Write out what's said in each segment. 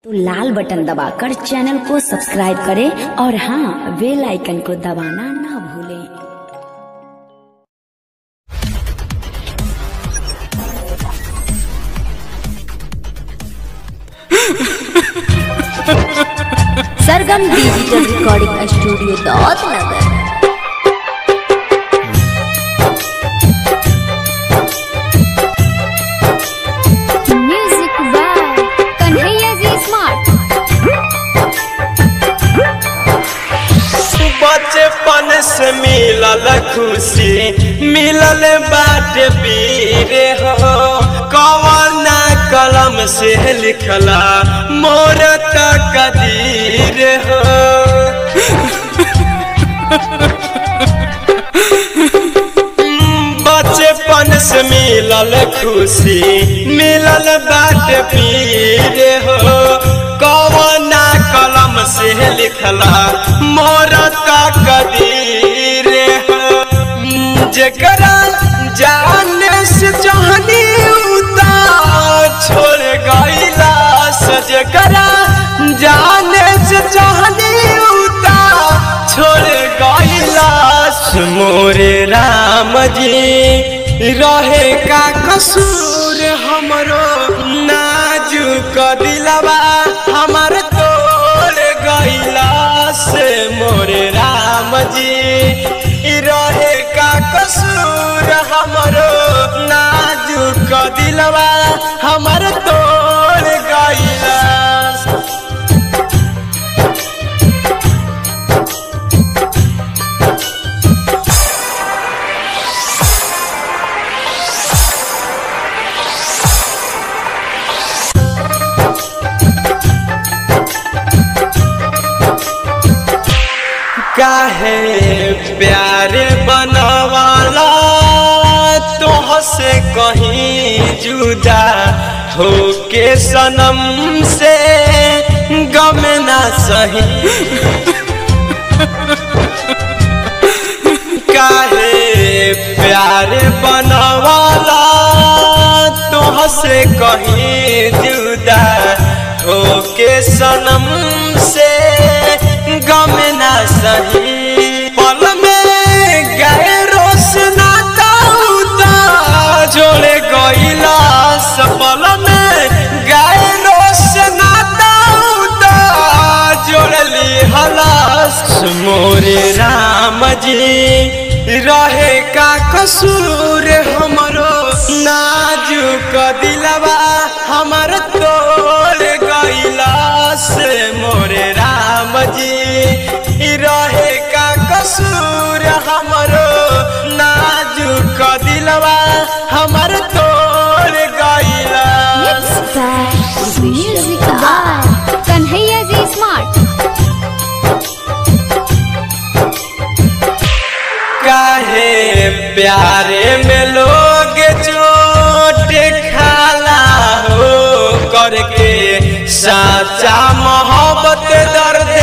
तो लाल बटन दबाकर चैनल को सब्सक्राइब करें और हाँ, बेल आइकन को दबाना ना भूलें। सरगम डिजिटल रिकॉर्डिंग स्टूडियो दौलतनगर। बचपन से मिलल खुशी मिलल बाट पीरे हो, कवना कलम से लिखला मोर तकदीर हो। बचपन से मिलल खुशी मिलल बाट पीरे हो, कवना कलम से लिखला मोर तकदीर हो। जेकरा जाने से चाहनी उतार छोड़ गईला, जेकरा जाने से चाहनी उतार छोड़ गईला। मोरे राम जी रहे का कसूर हमरो, नाजुक दिलवा हमर तोड़ गईला से। मोरे राम जी रहे का कसूर हमरो, नाजुक दिलवा हमर तोड़ गईला। काहे प्यार बनवाला तोह से कहीं जुदा होके सनम से गम ना सही। काहे प्यार बनवाला तोह से कहीं जुदा होके सनम से गम ना सही। पल में गए रोशना ताउता जोड़े गईला, पल में गए रोशना ताउता जोड़ली हलास। मोरे राम जी रहे का कसूर हमरो, नाजुक दिलवा हमर तोड़ गईला से। मोरे राम जी रहे का कसूर हमरो, नाजुक दिलवा हमर तोड़ गईला। Music by Kanhaiya ji smart. काहे प्यारे में लोग चोट खाला हो, करके साचा मोहब्बत दर्द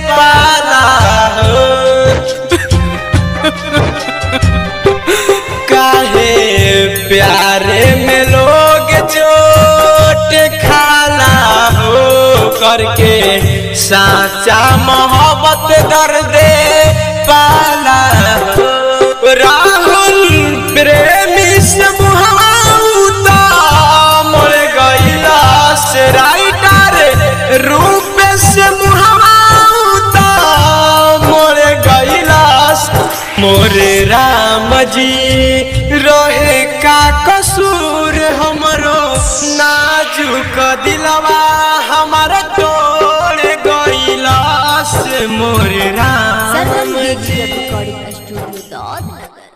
पाला हो। काहे प्यारे में लोग चोट खाला हो, करके साचा मोहब्बत दर्द पाला हो। राहुल प्रेमी से मुहावता मोर गईला से, राइटर रूप से मुहावता मोर गईला। मोरे राम जी रहे का कसूर हमरो, नाजुक दिलवा हमारा तोड़ गईला से। मोरे राम सरगम डिजिटल रिकॉर्डिंग स्टूडियो दौलतनगर।